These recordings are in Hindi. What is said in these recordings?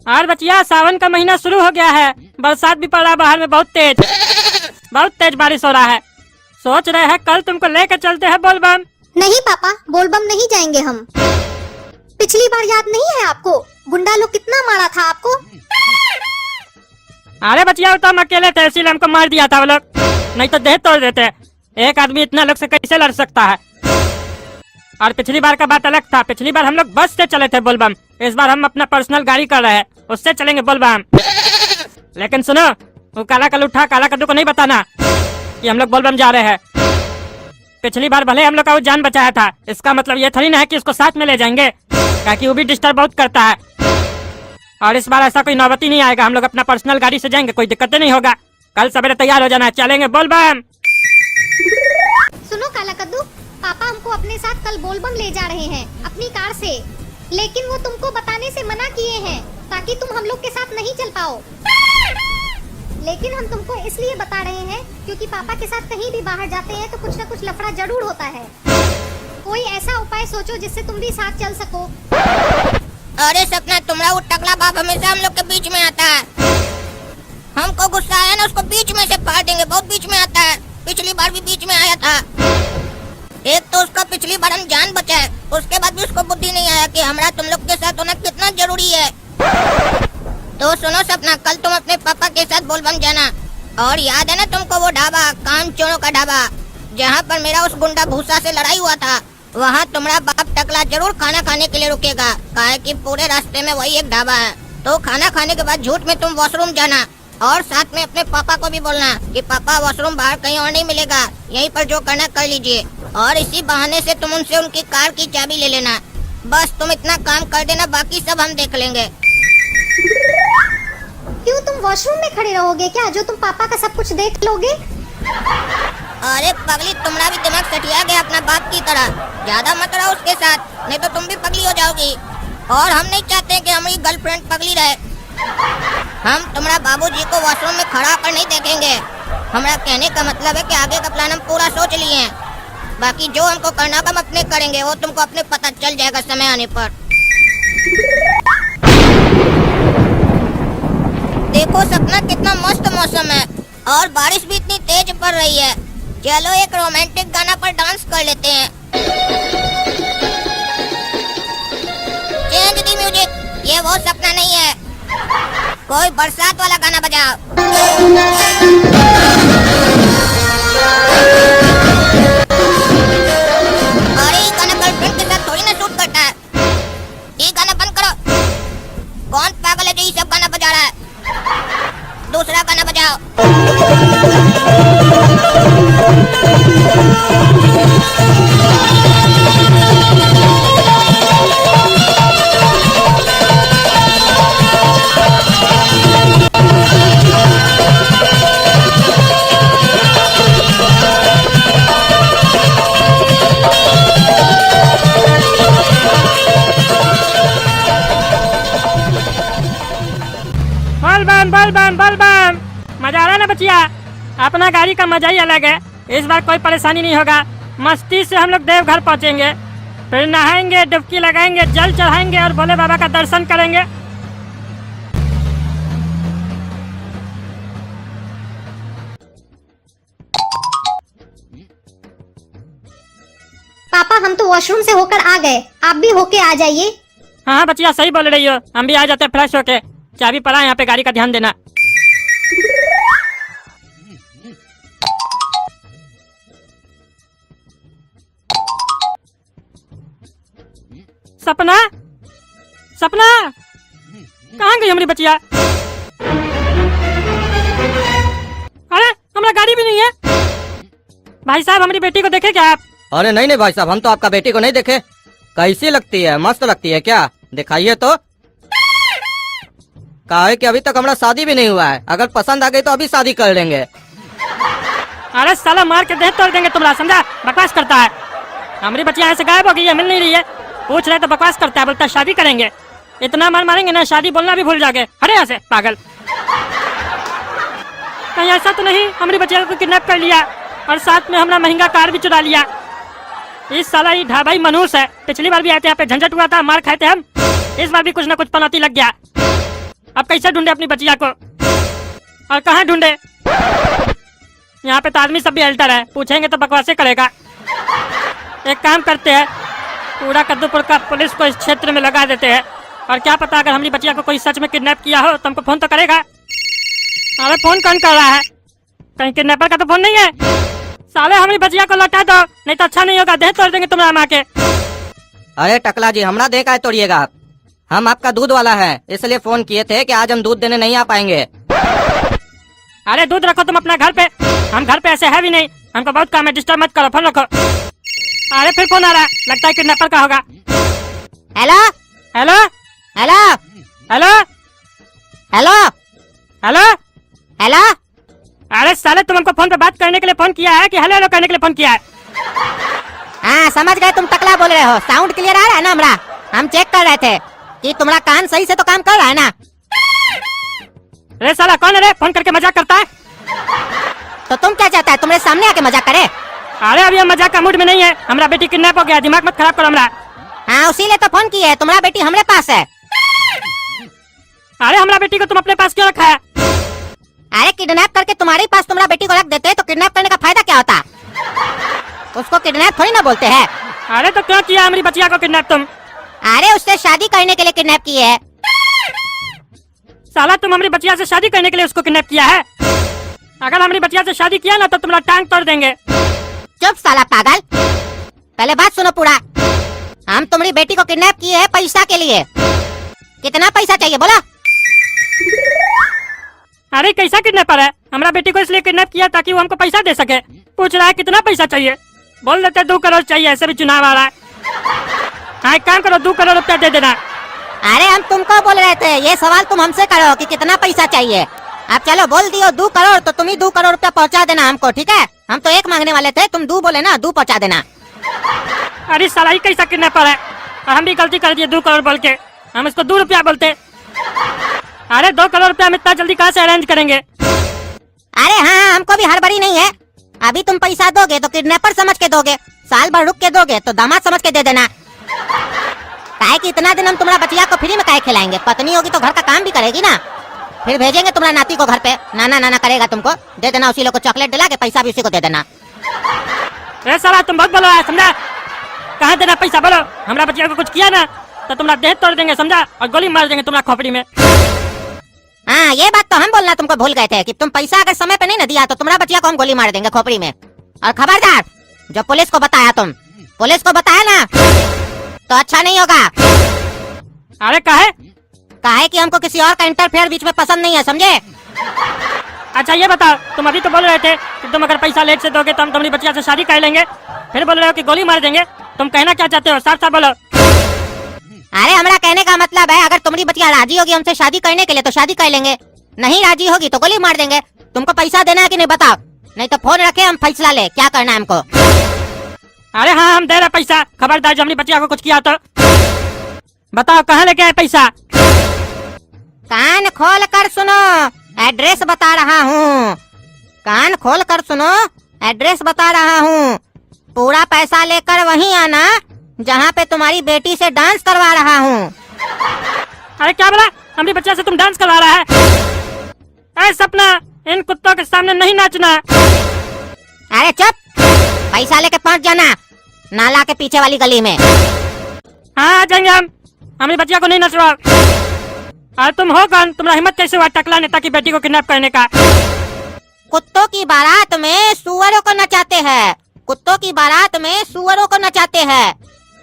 और बचिया सावन का महीना शुरू हो गया है, बरसात भी पड़ रहा है बाहर में, बहुत तेज बारिश हो रहा है। सोच रहे हैं कल तुमको लेकर चलते हैं बोलबम। नहीं पापा, बोलबम नहीं जाएंगे हम। पिछली बार याद नहीं है आपको, गुंडा लोग कितना मारा था आपको। अरे बचिया तो हम अकेले थे, इसीलिए हमको मार दिया था वो लोग, नहीं तो देह तोड़ देते। एक आदमी इतना लोग से कैसे लड़ सकता है। और पिछली बार का बात अलग था, पिछली बार हम लोग बस से चले थे बोलबम, इस बार हम अपना पर्सनल गाड़ी कर रहे हैं, उससे चलेंगे बोलबम। लेकिन सुनो, वो काला कद्दू को नहीं बताना कि हम लोग बोलबम जा रहे हैं। पिछली बार भले हम लोग का वो जान बचाया था, इसका मतलब ये थोड़ी ना है कि इसको साथ में ले जाएंगे, ताकि वो भी डिस्टर्ब बहुत करता है। और इस बार ऐसा कोई नौबती नहीं आएगा, हम लोग अपना पर्सनल गाड़ी से जाएंगे, कोई दिक्कत नहीं होगा। कल सवेरे तैयार हो जाना, चलेंगे बोलबम। सुनो काला कद्दू, पापा हमको अपने साथ कल बोलबम ले जा रहे हैं अपनी कार से, लेकिन वो तुमको बताने से मना किए हैं ताकि तुम हम लोग के साथ नहीं चल पाओ। लेकिन हम तुमको इसलिए बता रहे हैं क्योंकि पापा के साथ कहीं भी बाहर जाते हैं तो कुछ न कुछ लफड़ा जरूर होता है। कोई ऐसा उपाय सोचो जिससे तुम भी साथ चल सको। अरे सपना, तुम्हारा वो टकला बाप हमेशा हम लोग के बीच में आता है। हमको गुस्सा आया ना, उसको बीच में से फाड़ देंगे, बहुत बीच में आता है। पिछली बार भी बीच में आया था। एक तो उसका पिछली बार हम जान बचाए, उसके बाद भी उसको बुद्धि नहीं आया कि हमारा तुम लोग के साथ होना कितना जरूरी है। तो सुनो सपना, कल तुम अपने पापा के साथ बोलबम जाना। और याद है ना तुमको वो ढाबा, काम चोरों का ढाबा, जहाँ पर मेरा उस गुंडा भूसा से लड़ाई हुआ था, वहाँ तुम्हारा बाप टकला जरूर खाना खाने के लिए रुकेगा, काहे कि पूरे रास्ते में वही एक ढाबा है। तो खाना खाने के बाद झूठ में तुम वॉशरूम जाना, और साथ में अपने पापा को भी बोलना कि पापा वॉशरूम बाहर कहीं और नहीं मिलेगा, यहीं पर जो करना कर लीजिए। और इसी बहाने से तुम उनसे उनकी कार की चाबी ले लेना। बस तुम इतना काम कर देना, बाकी सब हम देख लेंगे। क्यों, तुम वॉशरूम में खड़े रहोगे क्या, जो तुम पापा का सब कुछ देख लोगे? अरे पगली, तुम्हारा भी दिमाग सटिया गया अपना बाप की तरह, ज्यादा मत रहो उसके साथ, नहीं तो तुम भी पगली हो जाओगी। और हम नहीं चाहते कि हमारी गर्लफ्रेंड पगली रहे। हम तुम्हारा बाबूजी को वॉशरूम में खड़ा कर नहीं देखेंगे। हमारा कहने का मतलब है कि आगे का प्लान हम पूरा सोच लिए हैं, बाकी जो हमको करना हम अपने करेंगे, वो तुमको अपने पता चल जाएगा समय आने पर। देखो सपना, कितना मस्त मौसम है और बारिश भी इतनी तेज पड़ रही है। चलो एक रोमांटिक गाना पर डांस कर लेते हैं। चेंज द म्यूजिक, ये वो सपना नहीं है, कोई बरसात वाला गाना बजाओ। अरे ये गाना गर्लफ्रेंड के साथ थोड़ी ना सूट करता है, ये गाना बंद करो। कौन पागल है जो ये सब गाना बजा रहा है? दूसरा गाना बजाओ। बोलबम मजा आ रहा है ना बचिया, अपना गाड़ी का मजा ही अलग है। इस बार कोई परेशानी नहीं होगा, मस्ती से हम लोग देवघर पहुंचेंगे, फिर नहाएंगे, डुबकी लगाएंगे, जल चढ़ाएंगे और भोले बाबा का दर्शन करेंगे। पापा, हम तो वॉशरूम से होकर आ गए, आप भी होके आ जाइए। हाँ बचिया, सही बोल रही हो, हम भी आ जाते हैं फ्रेश होके। चाबी पड़ा है यहाँ पे, गाड़ी का ध्यान देना। सपना, सपना कहाँ गई हमारी बचिया? अरे हमारा गाड़ी भी नहीं है। भाई साहब, हमारी बेटी को देखे क्या आप? अरे नहीं भाई साहब, हम तो आपका बेटी को नहीं देखे। कैसी लगती है, मस्त लगती है क्या? दिखाइए तो। कहा है कि अभी तक हमारा शादी भी नहीं हुआ है, अगर पसंद आ गई तो अभी शादी कर लेंगे। अरे साला मार के देह तोड़ देंगे तुम्हारा, समझा? बकवास करता है। हमारी बच्चियाँ ऐसे गायब हो गई है, मिल नहीं रही है, पूछ रहे तो बकवास करता है, बोलता है शादी करेंगे। इतना मार मारेंगे ना, शादी बोलना भी भूल जाओगे। हटे यहाँ से पागल। कहीं ऐसा तो नहीं हमारी बच्चिया को किडनैप कर लिया और साथ में हमारा महंगा कार भी चुरा लिया? इस साला ये ढाबा ही मनहूस है। पिछली बार भी आए थे यहाँ पे, झंझट हुआ था, मार खाए थे हम। इस बार भी कुछ न कुछ पनौती लग गया। अब कैसे ढूंढे अपनी बचिया को, और कहाँ ढूंढे? यहाँ पे तो आदमी सब भी अल्टर है, पूछेंगे तो बकवासे करेगा। एक काम करते हैं, पूरा कद्दूपुर का पुलिस को इस क्षेत्र में लगा देते हैं, और क्या पता अगर हमारी बचिया को कोई सच में किडनैप किया हो तो हमको फोन तो करेगा। अरे फोन कौन कर रहा है? कहीं किडनैपर का तो फोन नहीं है? साले हमारी बचिया को लौटा दो, नहीं तो अच्छा नहीं होगा, देह तोड़ देंगे तुम्हारा माँ के। अरे टकला जी, हमरा देह का तोड़िएगा आप? हम आपका दूध वाला है, इसलिए फोन किए थे कि आज हम दूध देने नहीं आ पाएंगे। अरे दूध रखो तुम अपना घर पे, हम घर पे ऐसे है भी नहीं, हमको बहुत काम है, डिस्टर्ब मत करो, फोन रखो। अरे फिर फोन आ रहा है, लगता है किडनैपर का होगा। Hello hello hello hello hello hello. Hello. अरे साले तुम हमको फोन पे बात करने के लिए फोन किया है कि हेलो हेलो करने के लिए फोन किया है? हाँ समझ गए, तुम टकला बोल रहे हो। साउंड क्लियर आ रहा है ना हमरा? हम चेक कर रहे थे कि तुम्हारा कान सही से तो काम कर रहा है ना। अरे साला कौन है रे, फोन करके मजाक करता है? तो तुम क्या चाहता है, तुम्हारे सामने आके मजाक करे? अरे अभी हम मजाक का मूड में नहीं है, हमारा बेटी किडनैप हो गया, दिमाग मत खराब करो हमरा। हाँ उसीलिए तो फोन किया है, तुम्हारा बेटी हमारे पास है। अरे हमारा बेटी को तुम अपने पास क्यों रखा है? अरे किडनैप करके तुम्हारे पास तुम्हारा बेटी को रख देते तो किडनैप करने का फायदा क्या होता? उसको किडनैप थोड़ी ना बोलते हैं। अरे तो क्यों किया हमारी बचिया को किडनैप तुम? अरे उससे शादी करने के लिए किडनैप किए है। साला तुम हमारी बचिया से शादी करने के लिए उसको किडनैप किया है? अगर हमारी बचिया से शादी किया ना तो तुम्हारा टांग तोड़ देंगे। चुप साला पागल, पहले बात सुनो पूरा। हम तुम्हारी बेटी को किडनैप किए हैं पैसा के लिए। कितना पैसा चाहिए बोला? अरे कैसा किडनैपर है? हमारा बेटी को इसलिए किडनैप किया ताकि वो हमको पैसा दे सके। पूछ रहा है कितना पैसा चाहिए, बोल देते 2 करोड़ चाहिए, ऐसे भी चुनाव आ रहा है। हाँ एक काम करो, 2 करोड़ रुपया दे देना। अरे हम तुमको बोल रहे थे, ये सवाल तुम हमसे करो कि कितना पैसा चाहिए। अब चलो बोल दियो 2 करोड़, तो तुम ही 2 करोड़ रुपया पहुंचा देना हमको, ठीक है? हम तो 1 मांगने वाले थे, तुम 2 बोले ना, 2 पहुंचा देना। अरे साला ही कैसा किडनैपर है, और हम भी गलती कर दिए 2 करोड़ बोल के, हम इसको 2 रुपया बोलते। अरे 2 करोड़ रुपया हम इतना जल्दी कहाँ से अरेंज करेंगे? अरे हाँ हमको भी हड़बड़ी नहीं है। अभी तुम पैसा दोगे तो किडनैपर समझ के दोगे, साल भर रुक के दोगे तो दामाद समझ के दे देना। काहे कि इतना दिन हम तुम्हारा बचिया को फ्री में काहे खिलाएंगे? पत्नी होगी तो घर का काम भी करेगी ना। फिर भेजेंगे तुम्हारा नाती को घर पे, नाना नाना करेगा, तुमको दे देना, उसी लोग को चॉकलेट दिला के पैसा भी उसी को दे देना। अरे साला तुम बहुत बोलो है, समझा? कहाँ देना पैसा बोलो? हमारा बचिया को कुछ किया ना तो तुम्हारा देह तोड़ देंगे, समझा? और गोली मार देंगे तुम्हारा खोपड़ी में। हाँ ये बात तो हम बोलना तुमको भूल गए थे कि तुम पैसा अगर समय पे नहीं ना दिया तो तुम्हारा बचिया को हम गोली मार देंगे खोपड़ी में। और खबरदार, जो पुलिस को बताया, तुम पुलिस को बताया ना तो अच्छा नहीं होगा। अरे काहे? काहे कि हमको किसी और का इंटरफेयर बीच में पसंद नहीं है, समझे? अच्छा ये बताओ, तुम अभी तो बोल रहे थे कि तुम अगर पैसा लेट से दोगे तो हम तुम्हारी बचिया से शादी कर लेंगे, फिर बोल रहे हो कि गोली मार देंगे। तुम कहना क्या चाहते हो, साफ साफ बोलो। अरे हमारा कहने का मतलब है, अगर तुम्हारी बचिया राजी होगी हमसे शादी करने के लिए तो शादी कर लेंगे, नहीं राजी होगी तो गोली मार देंगे। तुमको पैसा देना है कि नहीं बताओ, नहीं तो फोन रखे हम फैसला ले क्या करना है हमको। अरे हाँ हम दे रहे पैसा, खबरदार जो हमारी बचिया को कुछ किया तो बताओ कहाँ लेके आए पैसा? कान खोल कर सुनो, एड्रेस बता रहा हूँ। कान खोल कर सुनो, एड्रेस बता रहा हूँ। पूरा पैसा लेकर वहीं आना जहाँ पे तुम्हारी बेटी से डांस करवा रहा हूँ। अरे क्या बोला? हमारी बच्चा से तुम डांस करवा रहा है? अरे सपना, इन कुत्तों के सामने नहीं नाचना। अरे चुप, पैसा लेके पहुँच जाना नाला के पीछे वाली गली में। हाँ आ जाएंगे हम, हमारी बच्चिया को नहीं नचवाओ। अरे तुम हो कौन? तुम्हारा हिम्मत कैसे हुआ टकला नेता की बेटी को किडनैप करने का? कुत्तों की बारात में सुअरों को नचाते हैं, कुत्तों की बारात में सुअरों को नचाते हैं,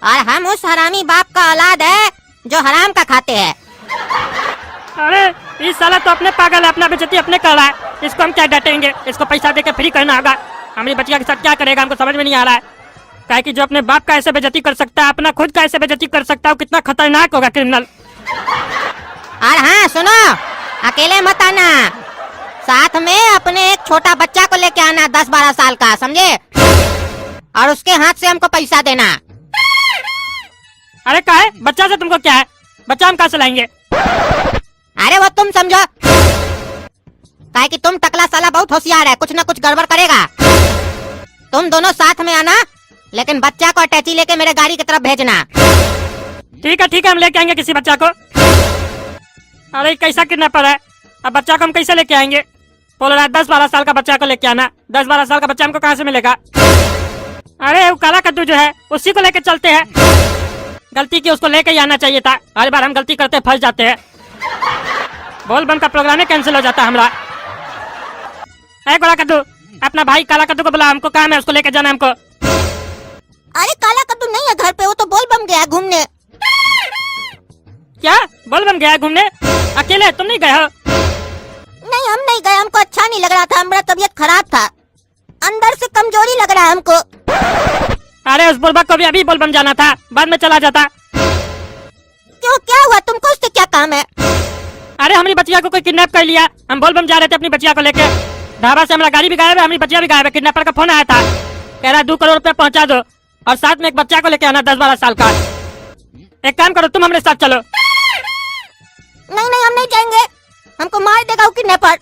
और हम उस हरामी बाप का औलाद है जो हराम का खाते हैं। अरे इस साला तो अपने पागल है, अपना बेइज्जती अपने कर रहा है, इसको हम क्या डांटेंगे? इसको पैसा देके फ्री करना होगा। हमारी बच्चिया के साथ क्या करेगा हमको समझ में नहीं आ रहा है। काहे कि जो अपने बाप का ऐसे बेइज्जती कर सकता है, अपना खुद का ऐसे बेइज्जती कर सकता है, वो कितना खतरनाक होगा क्रिमिनल। और हाँ सुनो, अकेले मत आना, साथ में अपने एक छोटा बच्चा को लेके आना 10-12 साल का, समझे? और उसके हाथ से हमको पैसा देना। अरे क्या है? बच्चा से तुमको क्या है? बच्चा हम कहाँ से लाएंगे? अरे वो तुम समझो, काहे कि तुम टकला साला बहुत होशियार है, कुछ न कुछ गड़बड़ करेगा। तुम दोनों साथ में आना, लेकिन बच्चा को अटैची लेके मेरे गाड़ी की तरफ भेजना। ठीक है हम लेके आएंगे किसी बच्चा को। अरे कैसा किडनैपर है? अब बच्चा को हम कैसे लेके आएंगे? बोल रहा है 10-12 साल का बच्चा को लेके आना। 10-12 साल का बच्चा हमको कहाँ से मिलेगा? अरे वो काला कद्दू जो है उसी को लेके चलते हैं। गलती की, उसको लेके ही आना चाहिए था। हर बार हम गलती करते फंस जाते हैं। बोल बम का प्रोग्राम ही कैंसिल हो जाता है हमारा। है गोला कद्दू, अपना भाई काला कद्दू को बुला, हमको काम है, उसको लेके जाना हमको। अरे काला कद्दू नहीं है घर पे, वो तो बोल बम गया घूमने। क्या बोल बम गया घूमने? अकेले? तुम नहीं गए हो? नहीं हम नहीं गए, हमको अच्छा नहीं लग रहा था, हमारा तबीयत खराब था, अंदर से कमजोरी लग रहा है हमको। अरे उस बुलबक को भी अभी बोल बम जाना था, बाद में चला जाता। क्यों, क्या हुआ तुमको, उससे क्या काम है? अरे हमारी बच्चिया को कोई किडनैप कर लिया। हम बोल बम जा रहे थे अपनी बच्चिया को लेके। ढाबा से हमारा गाड़ी भी गायब है, हमारी बच्चिया भी गायब है। किडनैपर का फोन आया था, कह रहा 2 करोड़ रुपया पहुंचा दो और साथ में एक बच्चा को लेके आना 10-12 साल का। एक काम करो, तुम हमारे साथ चलो। नहीं नहीं हम नहीं जाएंगे, हमको मार देगा वो किडनैपर।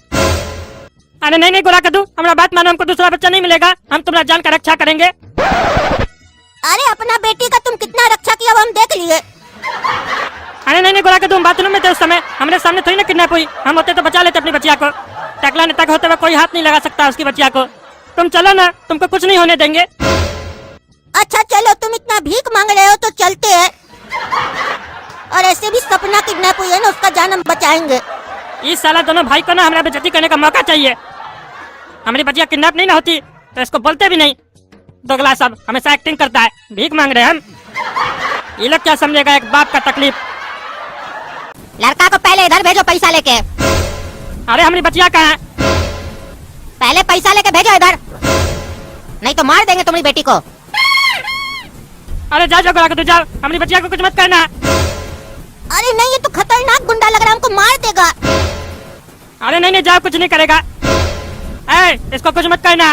अरे नहीं नहीं गोरा कद्दू, हमारा बात मानो, हमको दूसरा बच्चा नहीं मिलेगा। हम तुम्हारा जान का रक्षा करेंगे। अरे अपना बेटी का तुम कितना रक्षा किया वो हम देख लिए। अरे नहीं नहीं गोरा कद्दू, हम बाथरूम में थे उस समय, हमारे सामने थोड़ी ना किडनैप हुई। हम होते तो बचा लेते अपनी बच्चिया को। टकला नेता होते हुए कोई हाथ नहीं लगा सकता उसकी बच्चिया को। तुम चलो ना, तुमको कुछ नहीं होने देंगे। अच्छा चलो, तुम इतना भीख मांग रहे हो तो चलते हैं। और ऐसे भी सपना किडनैप हुई है ना, उसका जान हम बचाएंगे। इस साला दोनों भाई को ना हमारा बेइज्जती करने का मौका चाहिए। हमारी बच्चिया किडनैप नहीं ना होती तो इसको बोलते भी नहीं। दोगला सब हमेशा एक्टिंग करता है, भीख मांग रहे हैं हम। ये लोग क्या समझेगा एक बाप का तकलीफ। लड़का को पहले इधर भेजो पैसा लेके। अरे हमारी बच्चिया कहाँ है? पहले पैसा लेके भेजो इधर, नहीं तो मार देंगे तुम्हारी बेटी को। अरे जाओ जाओ गोरा कद्दू जाओ, हमारी बच्चिया को कुछ मत करना। अरे नहीं, ये तो खतरनाक गुंडा लग रहा है, हमको मार देगा। अरे नहीं नहीं जाओ, कुछ नहीं करेगा। इसको कुछ मत करना।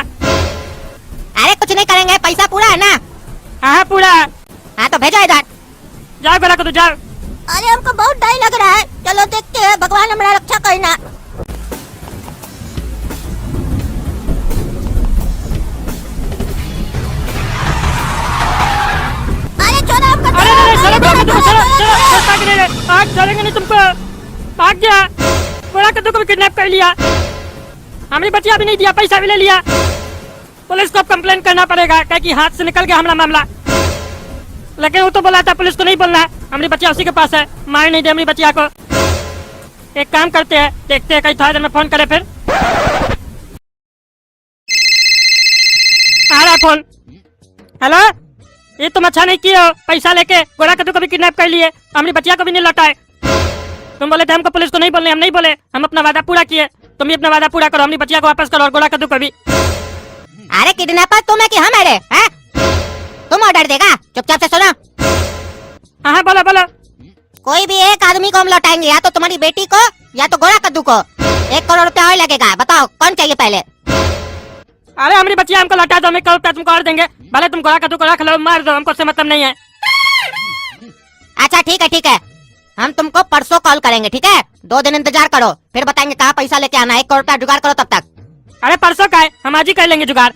अरे कुछ नहीं करेंगे, पैसा पूरा है ना? हाँ पूरा। हाँ तो भेजो इधर। जाओ गोरा कद्दू जाओ। अरे हमको बहुत डर लग रहा है, चलो देखते हैं, भगवान हमारा रक्षा करना। अरे छोड़ो हमको, अरे नहीं चलो गोरा कद्दू चलो चलो, भाग नहीं रहे, भाग चलेंगे नहीं तुमको। भाग गया, गोरा कद्दू को भी किडनैप कर लिया। हमारी बच्चिया भी नहीं दिया, पैसा भी ले लिया। पुलिस को अब कंप्लेन करना पड़ेगा, क्या कि हाथ से निकल गया हमारा मामला। लेकिन वो तो बोला था पुलिस को नहीं बोलना, हमारी बच्चिया उसी के पास है, मार नहीं दे हमारी बच्चिया को। एक काम करते हैं, देखते हैं कहीं थोड़ी देर में फोन करे। फिर आ रहा फोन। हेलो, ये तुम अच्छा नहीं किए हो, पैसा लेके गोरा कद्दू को भी किडनैप कर लिए, हमारी बच्चिया को भी नहीं लौटाए। तुम बोले थे हमको पुलिस को नहीं बोलने, हम नहीं बोले, हम अपना वादा पूरा किए। तुम भी अपना वादा पूरा करो, हमारी बच्चिया को वापस करो और गोरा कद्दू को भी। अरे किडनैपर तुम है कि हम है रे? हैं? तुम ऑर्डर देगा, चुपचाप से सुनो। हाँ हाँ बोलो बोलो। कोई भी एक आदमी को हम लौटाएंगे, या तो तुम्हारी बेटी को या तो गोरा कद्दू को। 1 करोड़ रुपया और लगेगा, बताओ कौन चाहिए पहले? अरे हमारी बच्चिया हमको लौटा दो, हम 1 करोड़ रुपया तुमको और देंगे। भले तुम गोरा कद्दू को रख लो, मार दो, हमको उससे मतलब नहीं है। अच्छा ठीक है, हम तुमको परसों कॉल करेंगे, ठीक है? 2 दिन इंतजार करो, फिर बताएंगे कहाँ पैसा लेके आना है। 1 करोड़ रुपया जुगाड़ करो तब तक। अरे परसों का है, हम आज ही कर लेंगे जुगाड़।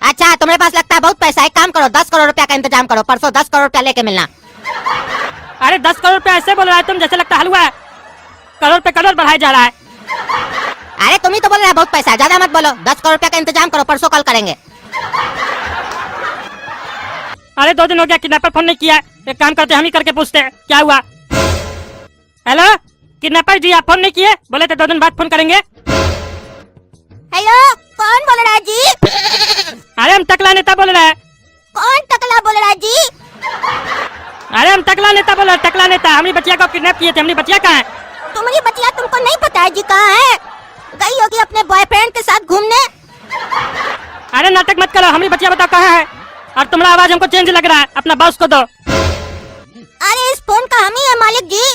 अच्छा तुम्हारे पास लगता है बहुत पैसा, एक काम करो 10 करोड़ रुपया का इंतजाम करो, परसों 10 करोड़ रुपया लेके मिलना। अरे 10 करोड़ रुपया ऐसे बोल रहा है तुम, जैसे लगता हलवा है। करोड़ पे करोड़ बढ़ाया जा रहा है। अरे तुम ही तो बोल रहे हो बहुत पैसा, ज्यादा मत बोलो। 10 करोड़ रुपया का इंतजाम करो, परसों कॉल करेंगे। अरे 2 दिन हो गया किडनैपर फोन नहीं किया। एक काम करते, हम ही करके पूछते हैं क्या हुआ। हेलो किडनैपर जी, आप फोन नहीं किए, बोले थे 2 दिन बाद फोन करेंगे। हेलो कौन बोल रहा है जी? अरे हम टकला नेता बोल रहे हैं। कौन टकला बोल रहा है जी? अरे हम टकला नेता बोल रहे हैं, टकला नेता। हमारी बच्चिया को किडनैप किए थे, हमारी बच्चिया कहाँ है? तुम्हारी बच्चिया तुमको नहीं पता है जी कहाँ है? गई होगी अपने बॉयफ्रेंड के साथ घूमने। अरे नाटक मत करो, हमारी बच्चिया बताओ कहाँ है। और तुम्हारा आवाज हमको चेंज लग रहा है, अपना बॉस को दो। अरे इस फोन का हम ही है मालिक जी,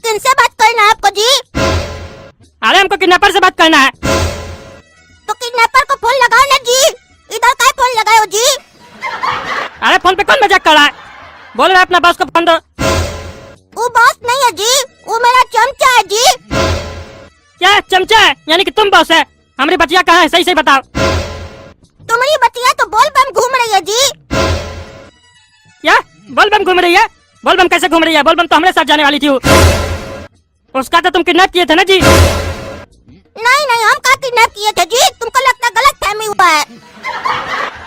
किनसे बात करना है आपको जी? अरे हमको किडनैपर से बात करना है। तो किडनैपर को फोन लगाओ ना जी, इधर का फोन लगाओ जी। अरे फोन पे कौन मजाक कर रहा है? बोल रहा है अपना बॉस को फोन दो। वो बॉस नहीं है जी, वो मेरा चमचा है जी। क्या चमचा है? यानी कि तुम बॉस है? हमारी बच्चिया कहाँ है, सही सही बताओ। तुम्हारी बच्चिया तो बोल बम घूम रही है जी। क्या बोल बम घूम रही है? बोल बम कैसे घूम रही है? बोल बम तो हमारे साथ जाने वाली थी वो। उसका तो तुम किडनैप किए थे ना जी। नहीं नहीं, हम कहाँ किडनैप किए थे जी? तुमको लगता गलत फहमी हुआ है।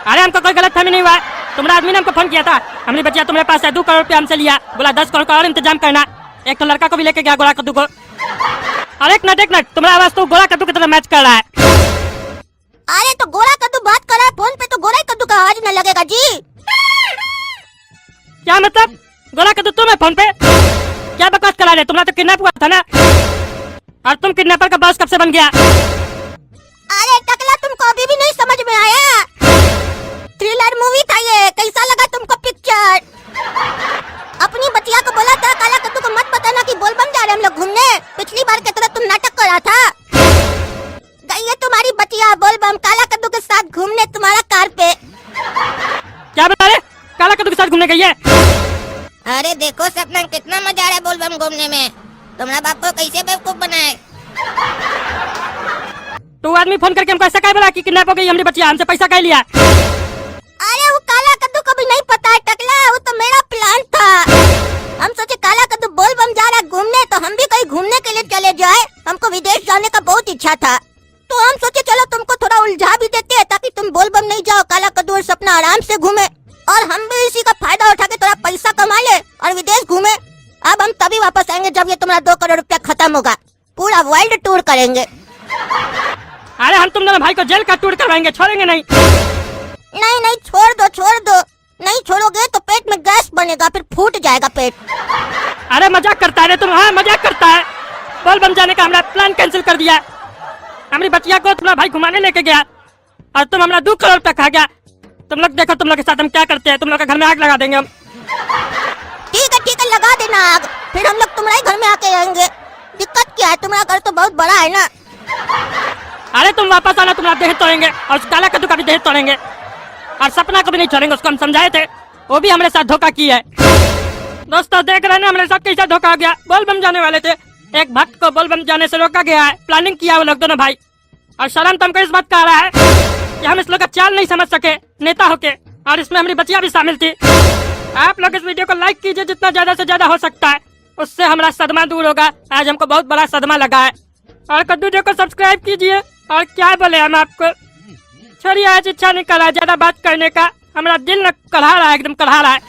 अरे हमको कोई गलत फहमी नहीं हुआ है। तुम्हारा आदमी ने हमको फोन किया था, हमने बच्चिया तुम्हारे पास है 2 करोड़ रुपया हमसे लिया, बोला 10 करोड़ का और इंतजाम करना। एक तो लड़का को भी लेके गया गोला कद्दू को। अरे एक मिनट, तुम्हारा आवाज तो गोला कद्दू की तरह मैच कर रहा है। अरे तो गोला कद्दू बात कर रहा है फोन पे, तो गोला कद्दू का आवाज न लगेगा जी। क्या मतलब? गोला कद्दू तुम है फोन पे? क्या बकवास करा रहे? तुम्हारा तो किडनैप हुआ था ना, और तुम किडनैपर का बॉस कब से बन गया? अरे टकला, तुमको अभी भी नहीं समझ में आया? थ्रिलर मूवी था ये, कैसा लगा तुमको पिक्चर? अपनी बच्चिया को बोला था काला कद्दू को मत बताना कि बोलबम जा रहे हम लोग घूमने। पिछली बार की तरह तुम नाटक कर रहा था। गई है तुम्हारी बच्चिया बोलबम काला कद्दू के साथ घूमने तुम्हारा कार पे। क्या बता रहे? काला कद्दू के साथ घूमने गई है? अरे देखो सपना, कितना मजा आ रहा है बोलबम घूमने में। तुम्हारा बाप को कैसे बेवकूफ बनाए। तो आदमी फोन करके हमको ऐसा कह बोला कि किडनैप हो गई हमारी बच्चिया, हमसे पैसा कह लिया। अरे वो काला कद्दू को भी नहीं पता है टकला, वो तो मेरा प्लान था। हम सोचे काला कद्दू बोलबम जा रहा घूमने, तो हम भी कहीं घूमने के लिए चले जाए। हमको विदेश जाने का बहुत इच्छा था, तो हम सोचे चलो तुमको थोड़ा उलझा भी देते हैं ताकि तुम बोलबम नहीं जाओ, काला कद्दू और सपना आराम से घूमे, और हम भी इसी का फायदा उठा के थोड़ा पैसा कमा ले और विदेश घूमे। अब हम तभी वापस आएंगे जब ये तुम्हारा 2 करोड़ रुपया खत्म होगा। पूरा वर्ल्ड टूर करेंगे। अरे हम तुम दोनों भाई को जेल का टूर करवाएंगे, छोड़ेंगे नहीं। नहीं नहीं, छोड़ दो। नहीं छोड़ोगे तो पेट में गैस बनेगा, फिर फूट जाएगा पेट। अरे मजाक करता है तुम? हाँ मजाक करता है। बोलबम जाने का हमारा प्लान कैंसिल कर दिया। हमारी बच्चिया को तुम्हारा भाई घुमाने लेके गया और तुम हमारा 2 करोड़ रुपया खा गया। तुम लोग देखो तुम लोग के साथ हम क्या करते हैं। तुम लोग के घर में आग लगा देंगे हम। ठीक है, लगा देना आग, फिर हम लोग तुम्हारे घर में आके रहेंगे। दिक्कत क्या है, तुम्हारा घर तो बहुत बड़ा है ना। अरे तुम वापस आना, तुम्हारा देह तोड़ेंगे और उस काला कद्दू का भी देह तोड़ेंगे, और सपना को भी नहीं छोड़ेंगे। उसको हम समझाए थे, वो भी हमारे साथ धोखा की है। दोस्तों देख रहे हैं हमारे साथ कैसा धोखा हो गया। बोलबम जाने वाले थे, एक भक्त को बोलबम जाने से रोका गया है। प्लानिंग किया वो लोग दोनों भाई, और शर्म तो हमको इस बात का आ रहा है कि हम इस लोग का चाल नहीं समझ सके नेता होके, और इसमें हमारी बच्चियां भी शामिल थी। आप लोग इस वीडियो को लाइक कीजिए जितना ज्यादा से ज्यादा हो सकता है, उससे हमारा सदमा दूर होगा। आज हमको बहुत बड़ा सदमा लगा है। और कद्दू जो को सब्सक्राइब कीजिए। और क्या बोले हम आपको, छोड़िए, आज इच्छा नहीं कर रहा है ज्यादा बात करने का। हमारा दिल न कढ़ा रहा है, एकदम कढ़ा रहा है।